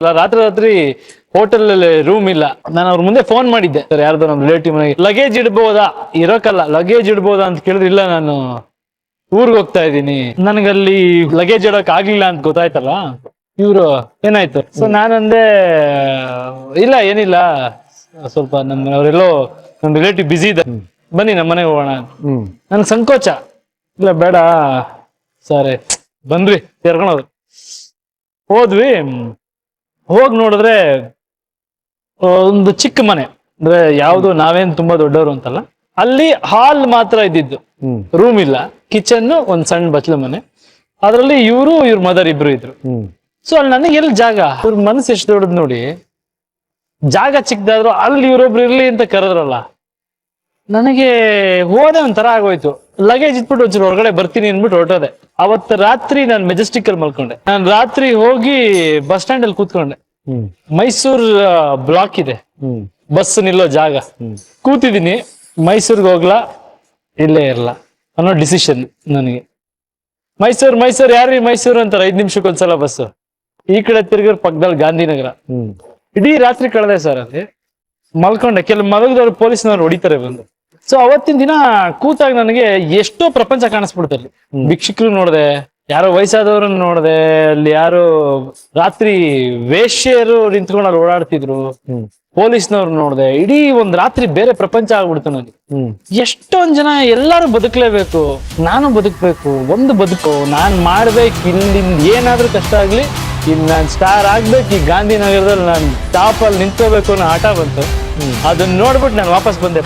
ರಾತ್ರಿ ಹೋಟೆಲ್ ಅಲ್ಲಿ ರೂಮ್ ಇಲ್ಲ. ನಾನು ಅವ್ರ ಮುಂದೆ ಫೋನ್ ಮಾಡಿದ್ದೆ, ಸರ್ ಯಾರ್ದೋ ನಮ್ ರಿಲೇಟಿವ್ ಮನೆಗೆ ಲಗೇಜ್ ಇಡ್ಬೋದಾ, ಇರೋಕಲ್ಲ ಲಗೇಜ್ ಇಡ್ಬೋದಾ ಅಂತ ಕೇಳಿದ್ರೆ ಇಲ್ಲ ನಾನು ಊರ್ಗ್ ಹೋಗ್ತಾ ಇದ್ದೀನಿ, ನನಗಲ್ಲಿ ಲಗೇಜ್ ಇಡಕ್ ಆಗ್ಲಿಲ್ಲ ಅಂತ ಗೊತ್ತಾಯ್ತಲ್ಲ. ಇವ್ರು ಏನಾಯ್ತು, ಸೊ ನಾನಂದೆ ಇಲ್ಲ ಏನಿಲ್ಲ, ಸ್ವಲ್ಪ ಅವರೆಲ್ಲೋ ನಮ್ ರಿಲೇಟಿವ್ ಬಿಸಿ ಇದೆ, ಬನ್ನಿ ನಮ್ಮ ಮನೆಗೆ ಹೋಗೋಣ. ನನ್ ಸಂಕೋಚ, ಇಲ್ಲ ಬೇಡ ಸರಿ ಬನ್ರಿ ಸೇರ್ಕೊಂಡೋದು. ಹೋದ್ವಿ, ಹೋಗ್ ನೋಡಿದ್ರೆ ಒಂದು ಚಿಕ್ಕ ಮನೆ, ಅಂದ್ರೆ ಯಾವ್ದು ನಾವೇನ್ ತುಂಬಾ ದೊಡ್ಡವರು ಅಂತಲ್ಲ, ಅಲ್ಲಿ ಹಾಲ್ ಮಾತ್ರ ಇದ್ದಿದ್ದು, ರೂಮ್ ಇಲ್ಲ, ಕಿಚನ್, ಒಂದ್ ಸಣ್ಣ ಬಚ್ಲು ಮನೆ, ಅದ್ರಲ್ಲಿ ಇವ್ರ ಮದರ್ ಇಬ್ರು ಇದ್ರು. ಸೊ ಅಲ್ಲಿ ನನಗೆ ಎಲ್ಲಿ ಜಾಗ, ಇವ್ರ ಮನಸ್ಸು ಎಷ್ಟು ದೊಡ್ಡದ್ ನೋಡಿ, ಜಾಗ ಚಿಕ್ಕದಾದ್ರು ಅಲ್ಲಿ ಇವ್ರೊಬ್ರು ಇರ್ಲಿ ಅಂತ ಕರೆದ್ರಲ್ಲ, ನನಗೆ ಹೋದೆ ಒಂಥರ ಆಗೋಯ್ತು. ಲಗೇಜ್ ಇಟ್ಬಿಟ್ಟು ಒಂಚೂರು ಹೊರಗಡೆ ಬರ್ತೀನಿ ಅನ್ಬಿಟ್ಟು ಹೊರಟೋದೆ. ಅವತ್ತು ರಾತ್ರಿ ನಾನು ಮೆಜೆಸ್ಟಿಕ್ ಅಲ್ಲಿ ಮಲ್ಕೊಂಡೆ. ನಾನು ರಾತ್ರಿ ಹೋಗಿ ಬಸ್ ಸ್ಟ್ಯಾಂಡ್ ಅಲ್ಲಿ ಕೂತ್ಕೊಂಡೆ. ಮೈಸೂರ್ ಬ್ಲಾಕ್ ಇದೆ, ಬಸ್ ನಿಲ್ಲೋ ಜಾಗ. ಕೂತಿದ್ದೀನಿ, ಮೈಸೂರ್ಗೆ ಹೋಗ್ಲಾ ಇಲ್ಲೇ ಇರಲ್ಲ ಅನ್ನೋ ಡಿಸಿಷನ್ ನನಗೆ. ಮೈಸೂರ್ ಯಾರೀ ಮೈಸೂರು ಅಂತಾರೆ, 5 ನಿಮಿಷಕ್ಕೊಂದ್ಸಲ ಬಸ್. ಈ ಕಡೆ ತಿರ್ಗಿರ್ ಪಕ್ಕದಲ್ಲಿ ಗಾಂಧಿನಗರ. ಇಡೀ ರಾತ್ರಿ ಕಳೆದೆ ಸರ್ ಅಲ್ಲಿ, ಮಲ್ಕೊಂಡೆ. ಕೆಲವು ಮಲಗದವ್ರು ಪೊಲೀಸ್ನವ್ರು ಹೊಡಿತಾರೆ ಬಂದು. ಸೊ ಅವತ್ತಿನ ದಿನ ಕೂತಾಗ ನನಗೆ ಎಷ್ಟೋ ಪ್ರಪಂಚ ಕಾಣಿಸ್ಬಿಡ್ತಲ್ಲಿ. ಭಿಕ್ಷುಕರು ನೋಡ್ದೆ, ಯಾರೋ ವಯಸ್ಸಾದವ್ರನ್ನ ನೋಡ್ದೆ, ಅಲ್ಲಿ ಯಾರು ರಾತ್ರಿ ವೇಶ್ಯರು ನಿಂತ್ಕೊಂಡು ಅಲ್ಲಿ ಓಡಾಡ್ತಿದ್ರು, ಪೊಲೀಸ್ನವ್ರು ನೋಡ್ದೆ. ಇಡೀ ಒಂದ್ ರಾತ್ರಿ ಬೇರೆ ಪ್ರಪಂಚ ಆಗ್ಬಿಡ್ತು ನನಗೆ. ಎಷ್ಟೊಂದ್ ಜನ ಎಲ್ಲಾರು ಬದುಕ್ಲೇಬೇಕು, ನಾನು ಬದುಕ್ಬೇಕು, ಒಂದು ಬದುಕು ನಾನ್ ಮಾಡ್ಬೇಕು, ಇಲ್ಲಿಂದ ಏನಾದ್ರೂ ಕಷ್ಟ ಆಗ್ಲಿ ಇನ್ ನಾನ್ ಸ್ಟಾರ್ ಆಗ್ಬೇಕು, ಈ ಗಾಂಧಿನಗರದಲ್ಲಿ ನಾನ್ ಟಾಪ್ ಅಲ್ಲಿ ನಿಂತ್ಕೋಬೇಕು ಅನ್ನೋ ಆಟ ಬಂತು. ಅದನ್ನ ನೋಡ್ಬಿಟ್ಟು ನಾನು ವಾಪಸ್ ಬಂದೆ.